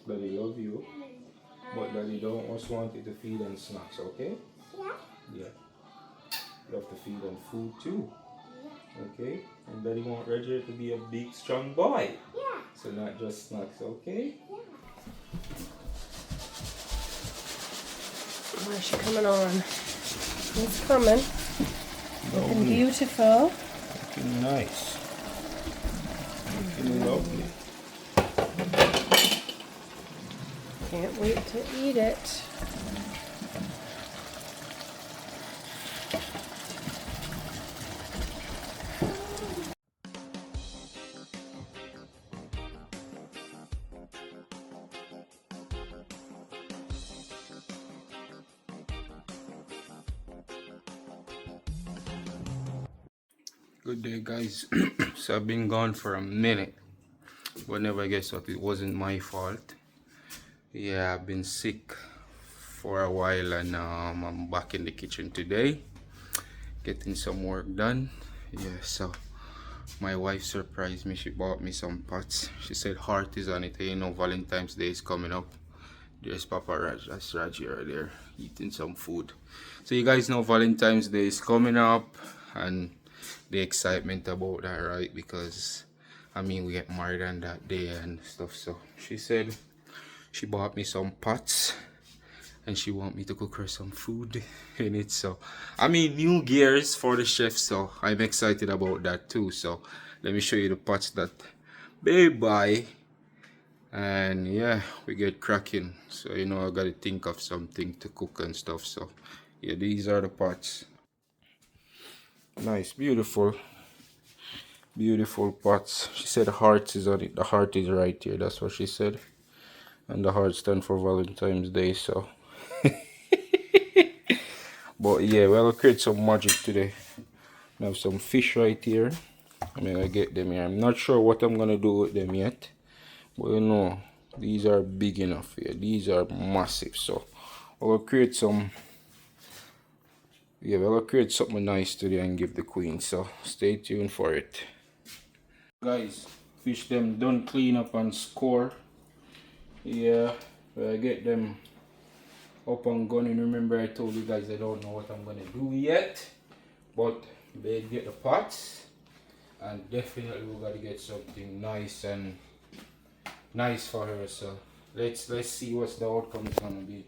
Daddy love you. But Daddy don't just want you to feed on snacks, okay? Yeah. Yeah. You have to feed on food too. Okay? And Daddy want Rajero to be a big, strong boy. Yeah. So not just snacks, okay? Yeah. Where's she coming on? He's coming. Looking beautiful. Looking nice. Looking lovely. Can't wait to eat it. Good day, guys. So I've been gone for a minute, but never guess what, it wasn't my fault. Yeah, I've been sick for a while, and I'm back in the kitchen today getting some work done. Yeah, so my wife surprised me. She bought me some pots. She said heart is on it. You know, Valentine's Day is coming up. There's Papa Raj, that's Rajero there, eating some food. So you guys know Valentine's Day is coming up, and the excitement about that, right? Because I mean, we get married on that day and stuff. So she said she bought me some pots, and she want me to cook her some food in it. So I mean, new gears for the chef, so I'm excited about that too. So let me show you the pots that they buy, and yeah, we get cracking. So you know, I gotta think of something to cook and stuff. So yeah, these are the pots. Nice, beautiful pots. She said the heart is on it. The heart is right here, that's what she said. And the heart stand for Valentine's Day. So but yeah, we'll create some magic today. I have some fish right here. I'm gonna get them here. I'm not sure what I'm gonna do with them yet, but you know, these are big enough here. These are massive. So we'll create some, yeah, we'll create something nice today and give the queen. So stay tuned for it. Guys, fish them done clean up and score. Yeah, I get them up and going. Remember, I told you guys I don't know what I'm gonna do yet, but they get the pots, and definitely we gotta get something nice and nice for her. So let's see what's the outcome is gonna be.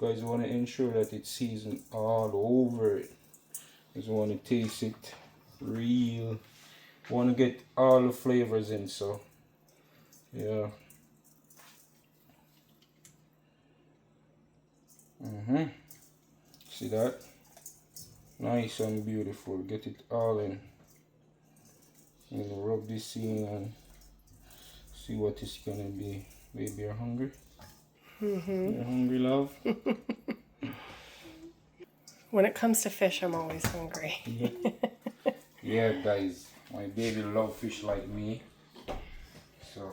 Guys, you want to ensure that it's seasoned all over it. You want to taste it real. You want to get all the flavors in. So yeah. See that? Nice and beautiful. Get it all in. I'm gonna rub this in and see what it's gonna be. Baby, you're hungry? You're hungry, love? When it comes to fish, I'm always hungry. Yeah, guys, my baby love fish like me. So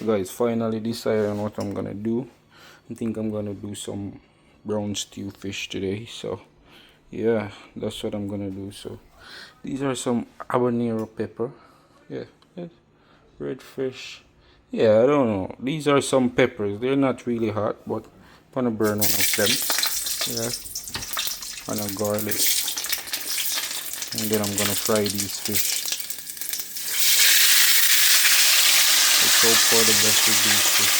guys, finally decided on what I'm gonna do. I think I'm gonna do some brown stew fish today. So yeah, that's what I'm gonna do. So these are some habanero pepper. Yeah, red fish. Yeah, I don't know. These are some peppers. They're not really hot, but I'm gonna burn one of them. Yeah, and a garlic. And then I'm gonna fry these fish. Let's hope for the best with these fish.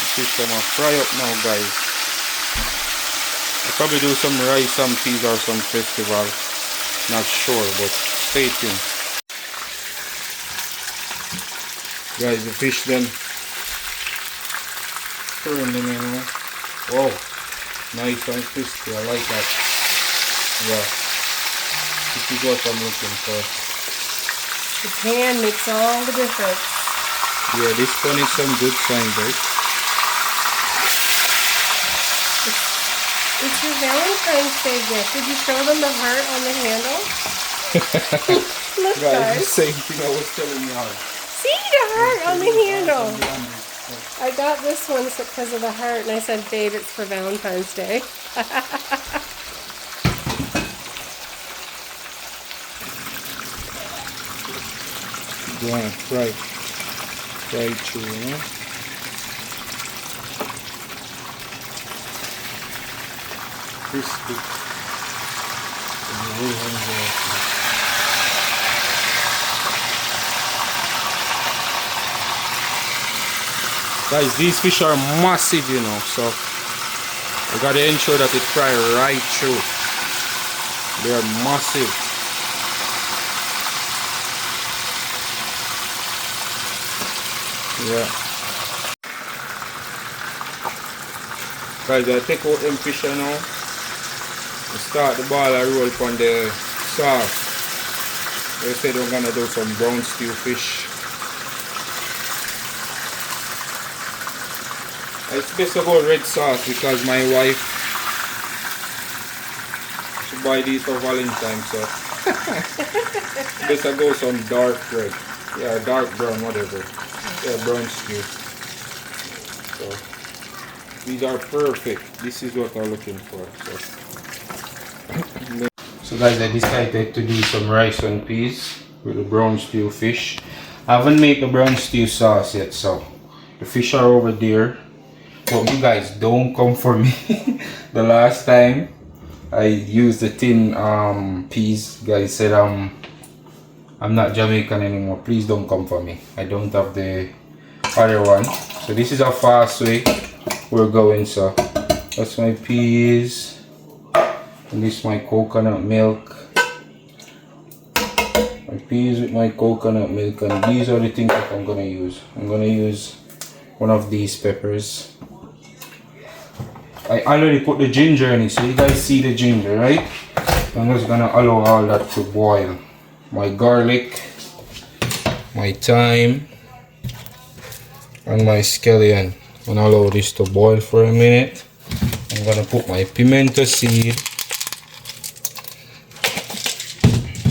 The fish I'm gonna fry up now, guys. I'll probably do some rice and peas or some festival. Not sure, but stay tuned. Guys, the fish then turn them in. Wow, nice and crispy. I like that. Yeah, this is what I'm looking for. The pan makes all the difference. Yeah, this one is some good sign, guys. It's your Valentine's Day gift. Did you show them the heart on the handle? Look, guys. The same thing I was telling you. See the heart on the handle. I got this one because of the heart, and I said, babe, it's for Valentine's Day. go on fry through, you know. Crispy. Guys, these fish are massive, you know, so I gotta ensure that it fry right through. They are massive. Yeah. Guys, I take out them fish now. I start the ball and roll upon the sauce. They said we're gonna do some brown stew fish. It's best about red sauce because my wife, she buy these for Valentines, so best I go some dark red. Yeah, dark brown, whatever. Yeah, brown stew. So these are perfect. This is what I'm looking for. So guys, I decided to do some rice and peas with the brown stew fish. I haven't made the brown stew sauce yet, so the fish are over there. But you guys don't come for me. The last time I used the tin peas, guys said I'm not Jamaican anymore. Please don't come for me. I don't have the other one. So this is a fast way we're going. So that's my peas. And this is my coconut milk. My peas with my coconut milk. And these are the things that I'm gonna use. I'm gonna use one of these peppers. I already put the ginger in it, so you guys see the ginger, right? I'm just gonna allow all that to boil. My garlic, my thyme, and my scallion. I'm gonna allow this to boil for a minute. I'm gonna put my pimento seed,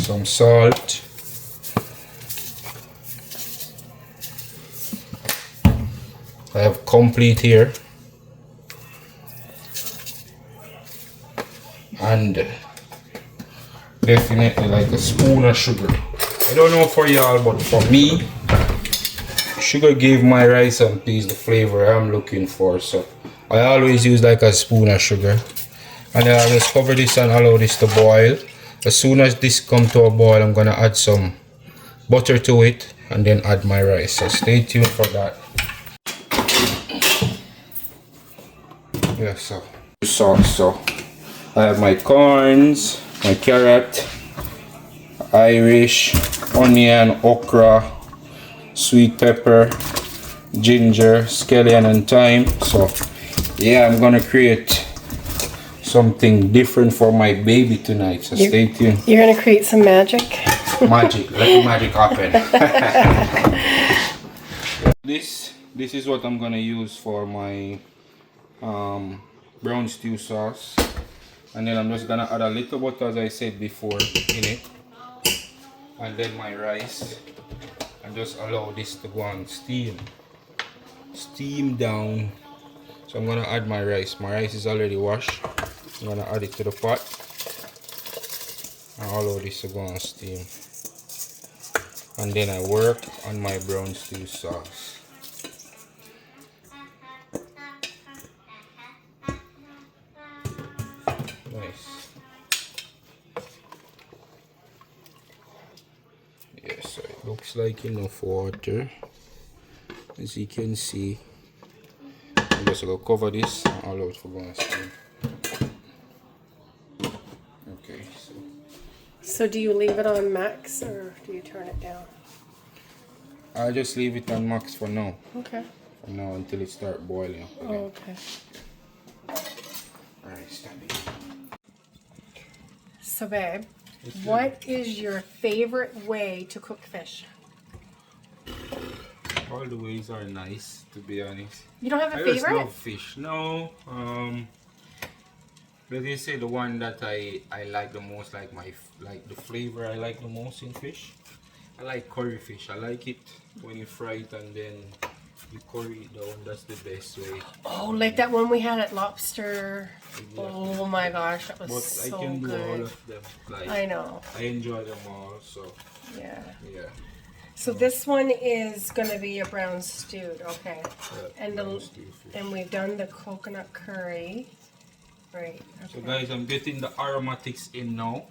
some salt, I have complete here, and definitely like a spoon of sugar. I don't know for y'all, but for me, sugar gave my rice and peas the flavor I'm looking for, so I always use like a spoon of sugar. And then I'll just cover this and allow this to boil. As soon as this comes to a boil, I'm gonna add some butter to it and then add my rice, so stay tuned for that. Yeah, so sauce. So I have my corns, my carrot, Irish, onion, okra, sweet pepper, ginger, scallion and thyme. So yeah, I'm gonna create something different for my baby tonight, so stay tuned. You're gonna create some magic? Magic, let the magic happen. This is what I'm gonna use for my brown stew sauce, and then I'm just gonna add a little butter, as I said before, in it, and then my rice, and just allow this to go and steam down. So I'm gonna add my rice. My rice is already washed. I'm gonna add it to the pot and allow this to go and steam, and then I work on my brown stew sauce. Nice. Yeah, so it looks like enough water, as you can see. I'm just gonna cover this and allow it to go and steam. Okay, So do you leave it on max or do you turn it down? I'll just leave it on max for now. Okay. For now, until it starts boiling. Oh, okay. Alright, stop it. So babe, what is your favorite way to cook fish? All the ways are nice, to be honest. You don't have a I just favorite? love fish. No, let me say the one that I like the most, like the flavor I like the most in fish. I like curry fish. I like it when you fry it and then you curry it down. That's the best way. Oh, like that one we had at Lobster. Exactly. Oh my gosh, that was But so I can do good. all of them. Like, I know. I enjoy them all. So Yeah. yeah. So this one is going to be a brown stewed, okay. Yeah, And brown stewed fish. and we've done the coconut curry. Right. Okay. So guys, I'm getting the aromatics in now.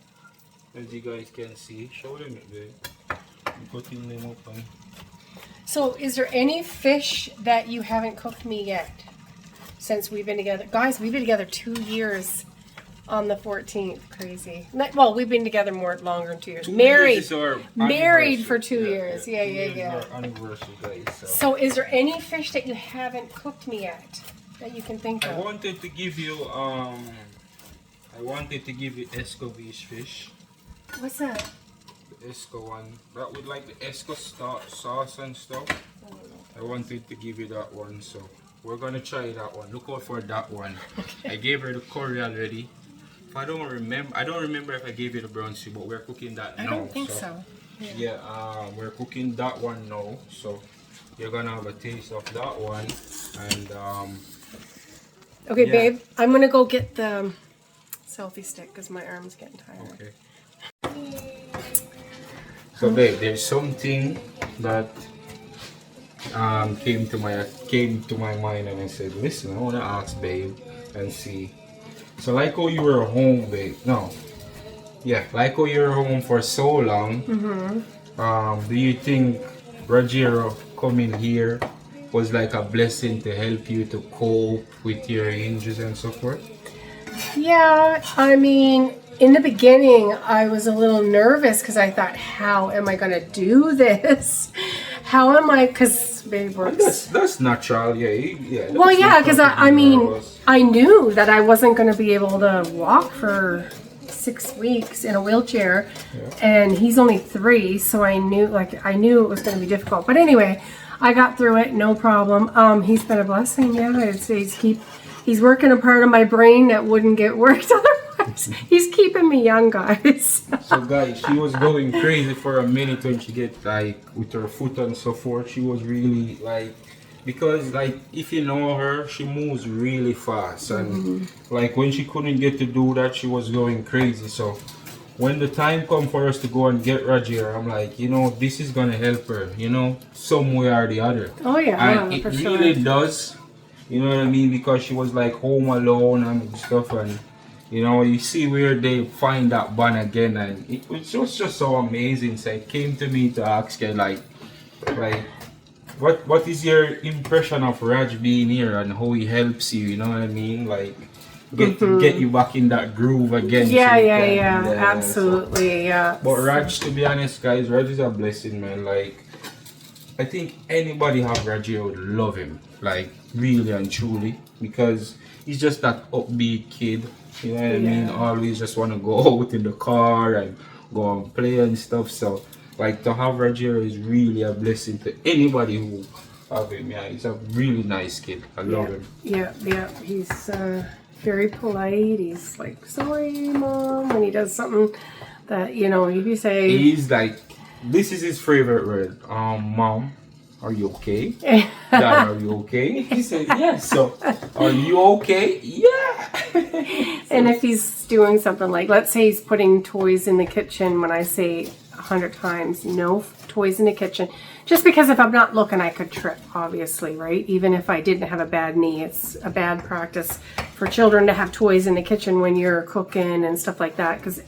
As you guys can see. Show them it there. I'm cutting them up. So is there any fish that you haven't cooked me yet since we've been together? Guys, we've been together 2 years on the 14th. Crazy. Well, we've been together longer than 2 years. Married for 2 years. Yeah. Our anniversary, guys. So is there any fish that you haven't cooked me yet that you can think of? I wanted to give you Escovitch fish. What's that? The Esco one. That would like the Esco sauce and stuff. I wanted to give you that one, so we're gonna try that one. Look out for that one. Okay. I gave her the curry already. I don't remember if I gave you the brown stew, but we're cooking that now. I don't think so. Yeah, we're cooking that one now, so you're gonna have a taste of that one. And okay, yeah. Babe, I'm gonna go get the selfie stick because my arm's getting tired. Okay. So babe, there's something that came to my mind, and I said, listen, I wanna ask babe and see. So like how you were home, babe. No. Yeah, like how you were home for so long. Do you think Rajero coming here was like a blessing to help you to cope with your injuries and so forth? Yeah, I mean, in the beginning, I was a little nervous because I thought, how am I going to do this? How am I? Because babe works. That's natural, yeah. Well, yeah, because I mean, I knew that I wasn't going to be able to walk for 6 weeks in a wheelchair, and he's only 3, so I knew it was going to be difficult. But anyway, I got through it, no problem. He's been a blessing, yeah. He's working a part of my brain that wouldn't get worked otherwise. He's keeping me young, guys. So guys, she was going crazy for a minute when she get like with her foot and so forth. She was really like, because like if you know her, she moves really fast, and like when she couldn't get to do that, she was going crazy. So when the time come for us to go and get Rajero, I'm like, this is gonna help her, some way or the other. Oh yeah, and it really does. You know what I mean? Because she was like home alone and stuff, and you see where they find that bond again, and it was just so amazing. So it came to me to ask her like what is your impression of Raj being here and how he helps you? You know what I mean? Like get you back in that groove again. Yeah, absolutely, yeah. But Raj, to be honest, guys, Raj is a blessing, man. Like I think anybody have Rajero would love him, like really and truly, because he's just that upbeat kid. You know what I mean? Always just want to go out in the car and go and play and stuff. So, like, to have Rajero is really a blessing to anybody who have him. Yeah, he's a really nice kid. I love him. Yeah. He's very polite. He's like, sorry, Mom, when he does something that, if you say... He's like, this is his favorite word. Mom, are you okay? Dad, are you okay? He said, yes. So, are you okay? Yeah. And if he's doing something like, let's say he's putting toys in the kitchen, when I say 100 times, no toys in the kitchen, just because if I'm not looking, I could trip, obviously, right? Even if I didn't have a bad knee, it's a bad practice for children to have toys in the kitchen when you're cooking and stuff like that, because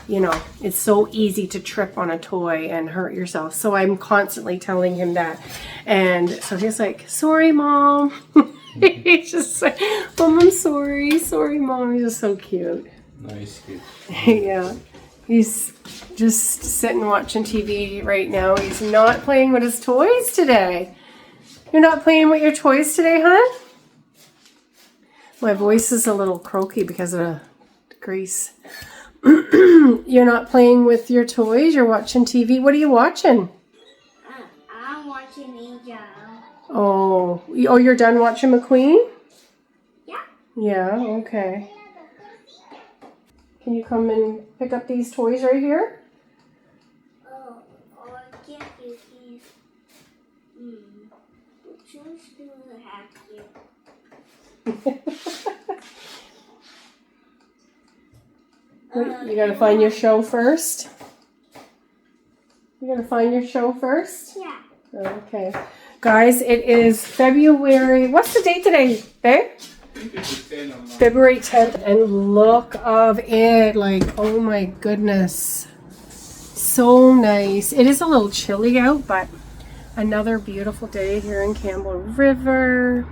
it's so easy to trip on a toy and hurt yourself. So I'm constantly telling him that. And so he's like, sorry, Mom. He's just like, Mom, I'm sorry. Sorry, Mom. He's just so cute. Nice kid. Yeah. He's just sitting watching TV right now. He's not playing with his toys today. You're not playing with your toys today, hon? My voice is a little croaky because of the grease. You're not playing with your toys? You're watching TV? What are you watching? I'm watching Angel. Oh, you're done watching McQueen? Yeah. Yeah, okay. Can you come and pick up these toys right here? Oh, I can't use these. Which ones do I have here? You gotta find your show first. You gonna find your show first? Yeah. Okay. Guys, it is February. What's the date today, babe? February 10th. And look of it. Like, oh my goodness. So nice. It is a little chilly out, but another beautiful day here in Campbell River.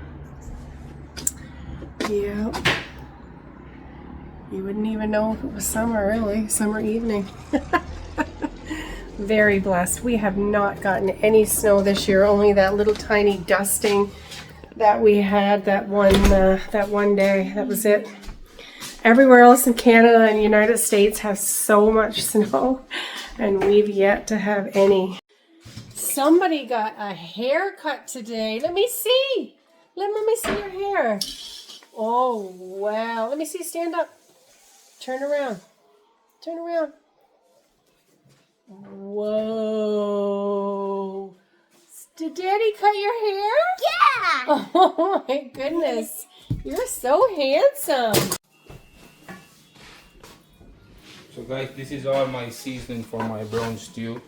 Yeah. You wouldn't even know if it was summer, really. Summer evening. Very blessed. We have not gotten any snow this year, only that little tiny dusting that we had that one day. That was it. Everywhere else in Canada and United States has so much snow, and we've yet to have any. Somebody got a haircut today. Let me see. Let me see your hair. Oh, wow. Let me see. Stand up. Turn around. Turn around. Whoa. Did Daddy cut your hair? Yeah. Oh my goodness. You're so handsome. So guys, this is all my seasoning for my brown stew.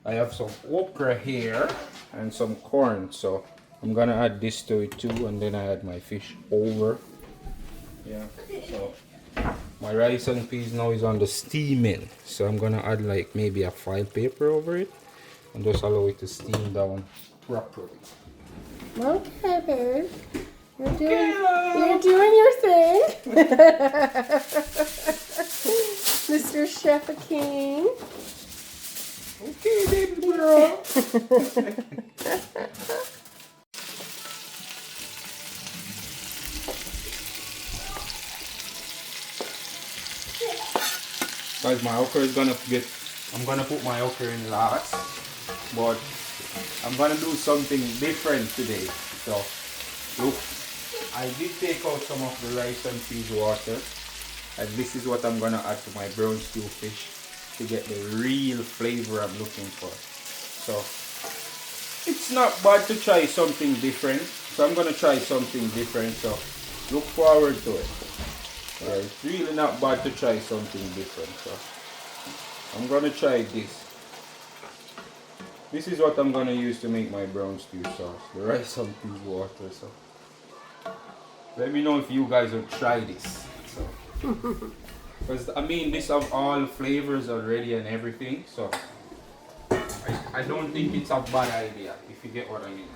I have some okra here and some corn, so I'm gonna add this to it too, and then I add my fish over. Yeah, so my rice and peas now is on the steaming, so I'm gonna add like maybe a file paper over it and just allow it to steam down properly. Okay, babe. You're doing your thing. Mr. Chef Akeen. Okay, baby girl. Guys, my okra is gonna I'm gonna put my okra in last, but I'm gonna do something different today. So, look, I did take out some of the rice and peas water, and this is what I'm gonna add to my brown stew fish to get the real flavor I'm looking for. So, it's not bad to try something different. So I'm gonna try something different. So, look forward to it. Yeah, it's really not bad to try something different. So I'm gonna try this. This is what I'm gonna use to make my brown stew sauce. The rice and peas water. So let me know if you guys will try this. So because I mean, this have all flavors already and everything. So I don't think it's a bad idea, if you get what I mean.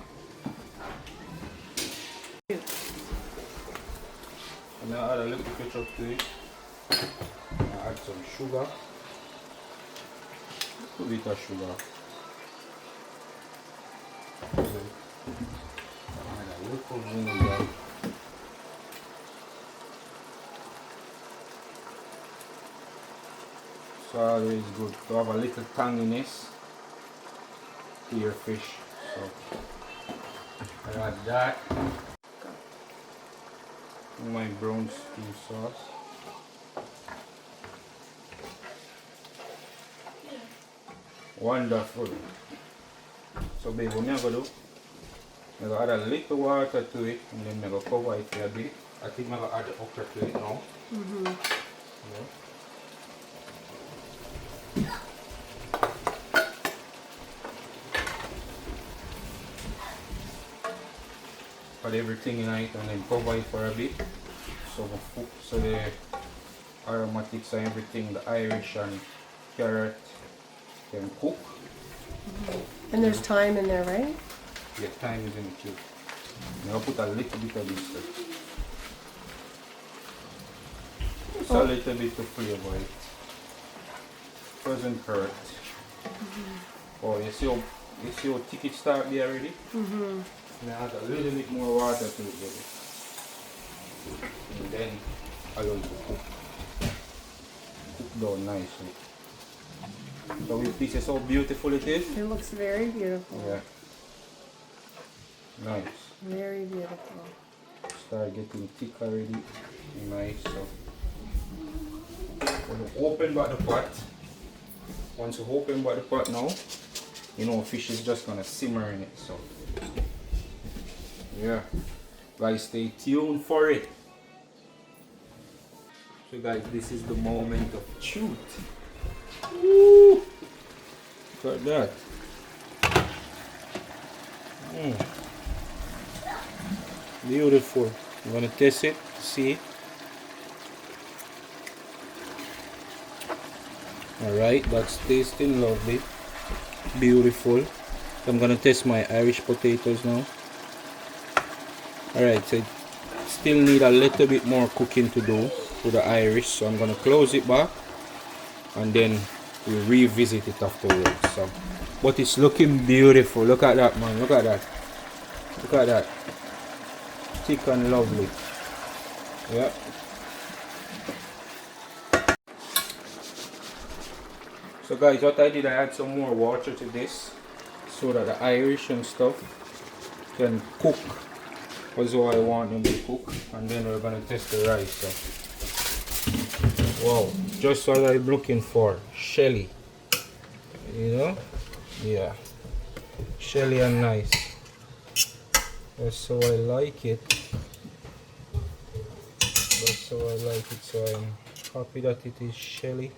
And I add a little ketchup to it. I add some sugar. A bit of sugar. Add a little vinegar. So always good to have a little tanginess to your fish. So I add that. My brown stew sauce. Wonderful. So babe, what I'm gonna do, I'm gonna add a little water to it, and then I'm gonna cover it for a bit. I think I'm gonna add the okra to it now. Yeah. Put everything in it and then cover it for a bit. So the aromatics and everything, the Irish and carrot can cook. And there's thyme in there, right? Yeah, thyme is in it too. Now put a little bit of this stuff. Just a little bit to flavor it. Doesn't hurt. Oh, you see how thick it start there already? Now add a little bit more water to it, baby. And then allow it to cook. Cook down nicely. So with this is how beautiful it is. It looks very beautiful. Yeah. Nice. Very beautiful. Start getting thick already. Nice. So when you open back the pot, once you open back the pot now, you know fish is just gonna simmer in it. So yeah, guys, stay tuned for it. So guys, this is the moment of truth. Woo! Look at that. Mm. Beautiful. I'm gonna test it, see. Alright, that's tasting lovely. Beautiful. I'm gonna test my Irish potatoes now. Alright, so it still need a little bit more cooking to do to the Irish, so I'm gonna close it back and then we'll revisit it afterwards. So, but it's looking beautiful. Look at that, man. Look at that. Look at that. Thick and lovely. Yeah. So guys, what I did, I add some more water to this so that the Irish and stuff can cook as how I want them to cook, and then we're gonna test the rice. So. Wow, just what I'm looking for, shelly. You know, yeah, shelly and nice. That's how I like it. That's how I like it. So I'm happy that it is shelly,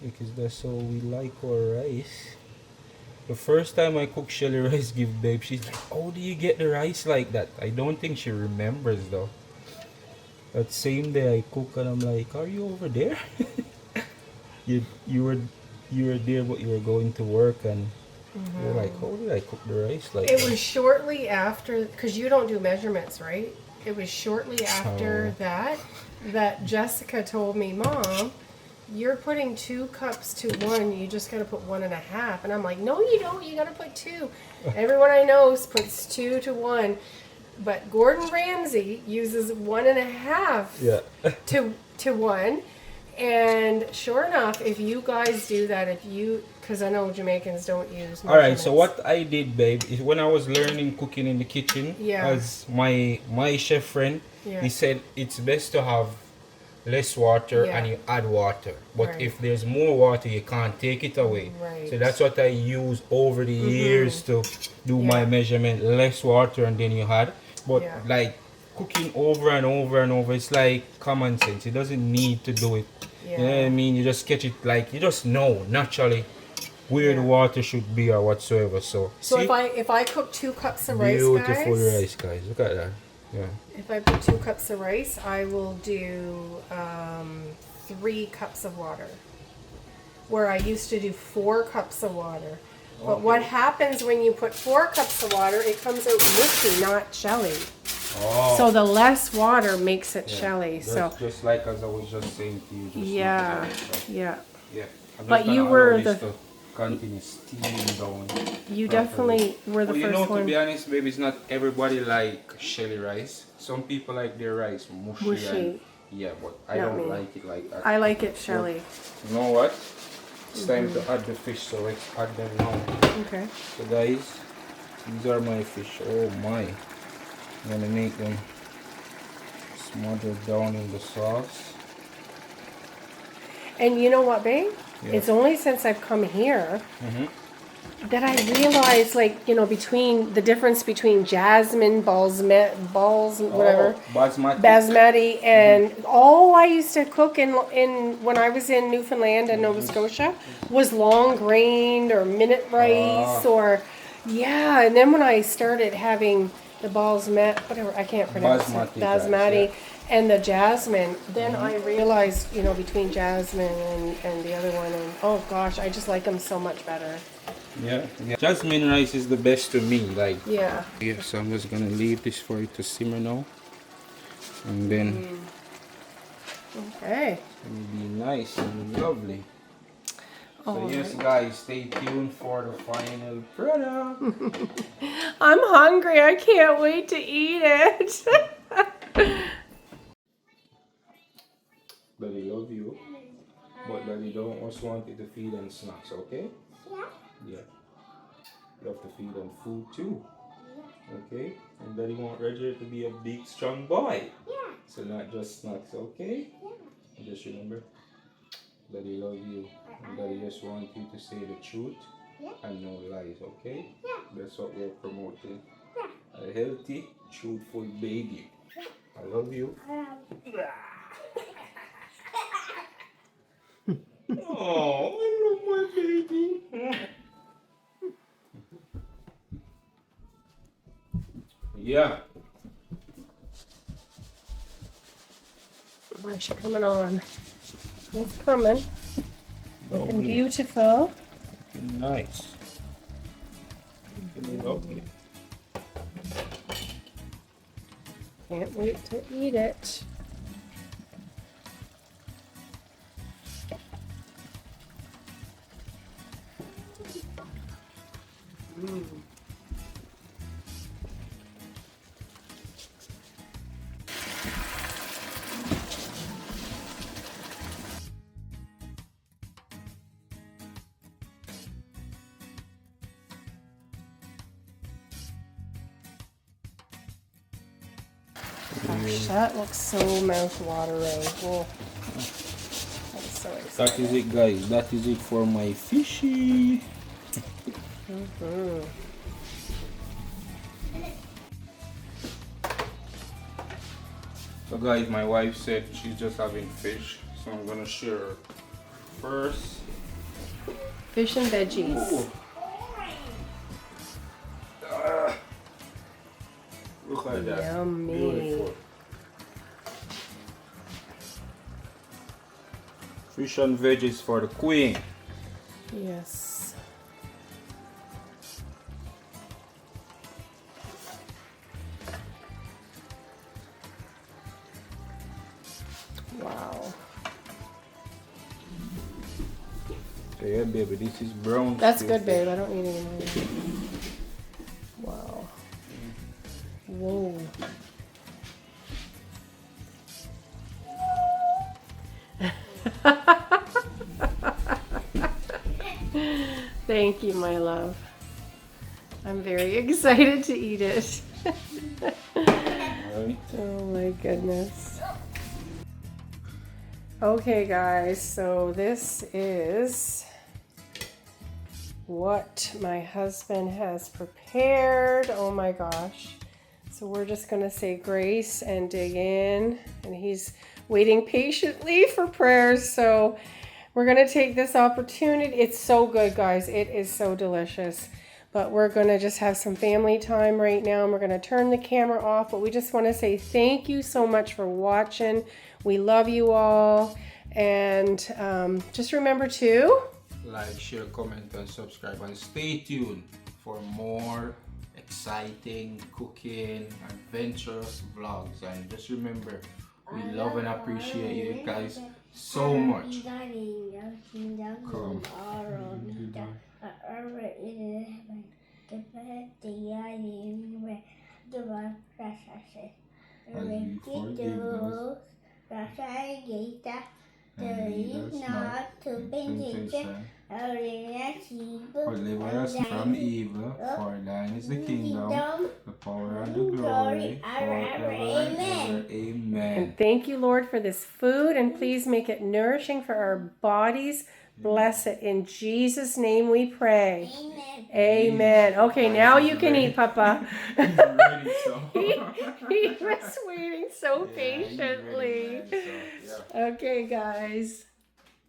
because that's how we like our rice. The first time I cook shelly rice, give babe, she's like, "How do you get the rice like that?" I don't think she remembers though. That same day I cook and I'm like, "Are you over there?" you were there, but you were going to work, and you're like, "How did I cook the rice like It that?" was shortly after, because you don't do measurements, right? It was shortly after that Jessica told me, "Mom, you're putting 2 cups to 1. You just got to put 1.5." And I'm like, "No, you don't. You got to put 2." Everyone I know puts 2 to 1, but Gordon Ramsay uses 1.5 Yeah. to 1. And sure enough, if you guys do that, because I know Jamaicans don't use. All right. So measurements. what I did, babe, is when I was learning cooking in the kitchen, Yeah. as my chef friend, Yeah. he said it's best to have less water Yeah. and you add water. But Right. if there's more water, you can't take it away. Right. So that's what I use over the years to do my Yeah. measurement. Less water and then you add. But Yeah. like cooking over and over and over, it's like common sense. It doesn't need to do it. You know what I Yeah. mean? You just catch it, like you just know naturally where the Yeah. water should be or whatsoever. So, So see, if I cook 2 cups of rice, beautiful guys, rice, guys. Look at that. Yeah. if I put 2 cups of rice, I will do 3 cups of water. Where I used to do 4 cups of water. But what Okay. happens when you put 4 cups of water? It comes out mushy, not shelly. Oh. So the less water makes it Yeah. shelly. That's So just like as I was just saying to you. Just yeah, now, so, yeah. yeah. I'm But just you gonna were allow this the- to continue steaming down. You properly. definitely were the Well, you first know, to one. be honest, baby, it's not everybody like shelly rice. Some people like their rice mushy. Mushy. And, yeah, but I Not don't me. like it like that. I like it shelly. You know what? It's time to add the fish, so let's add them now. Okay. So guys, these are my fish. Oh my. I'm gonna make them smothered down in the sauce. And you know what, babe? Yeah. It's only since I've come here Mm-hmm. that I realized, like, between the difference between jasmine, whatever, basmati, and all I used to cook in when I was in Newfoundland and Nova Scotia was long grained or minute rice or yeah. And then when I started having the whatever, I can't pronounce Basmati it, rice, basmati. yeah. And the jasmine, then I realized, between jasmine and the other one, and oh gosh, I just like them so much better. Yeah. Jasmine rice is the best to me. Like. Yeah. Yeah. So I'm just gonna leave this for it to simmer now, and then Okay. it'll be nice and lovely. So All yes, right. guys, stay tuned for the final product. I'm hungry. I can't wait to eat it. Daddy love you, but Daddy don't also want you to feed them snacks, okay? Yeah. Yeah. You have to feed them food too, okay? And Daddy want Rajero to be a big, strong boy. Yeah. So not just snacks, okay? Yeah. And just remember, Daddy love you, and Daddy just want you to say the truth and no lies, okay? Yeah. That's what we're promoting. Yeah. A healthy, truthful baby. I love you. Oh, I love my baby. Yeah. Where's she coming on? It's coming. Looking Lovely. beautiful. Nice. Lovely. Can't wait to eat it. Gosh, that looks so mouth-watering. Oh, I'm so That excited. is it, guys. That is it for my fishy. So guys, my wife said she's just having fish, so I'm gonna share her first. Fish and veggies. Ooh. Ah. Look at that. Yummy. Beautiful. Fish and veggies for the queen. Yes. Wow. So yeah, baby, this is brown. That's stew good, fish. babe. I don't need any more. Wow. Whoa. Thank you, my love. I'm very excited to eat it. Right. Oh my goodness. Okay, guys, so this is what my husband has prepared. Oh my gosh. So we're just gonna say grace and dig in, and he's waiting patiently for prayers. So we're gonna take this opportunity. It's so good, guys. It is so delicious. But we're gonna just have some family time right now, and we're gonna turn the camera off. But we just wanna say thank you so much for watching. We love you all. And just remember to Like, share, comment, and subscribe, and stay tuned for more exciting cooking, adventurous vlogs. And just remember, we love and appreciate you guys so much. Come. As we forgive those and lead us not to temptation, but deliver us from evil. For thine is the kingdom, the power, and the glory, forever and ever. Amen. And thank you, Lord, for this food, and please make it nourishing for our bodies. Bless it. In Jesus' name we pray. Amen. Okay, now you can eat, Papa. He's ready, so. He was waiting so Yeah, he's ready, patiently. man, so, yeah. Okay, guys.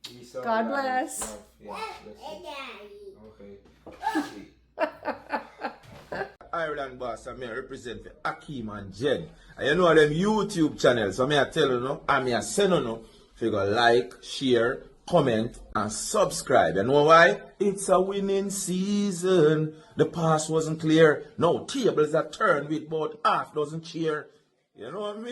Peace out, God guys. bless. Love. Yeah, bless you. Okay. Ireland boss, I represent for Akeen and Jenn. And you know them YouTube channels, so I tell you no, and I send you no, if you go like, share, comment, and subscribe. You know why? It's a winning season. The past wasn't clear. No, tables are turned with about half dozen cheer. You know what I mean?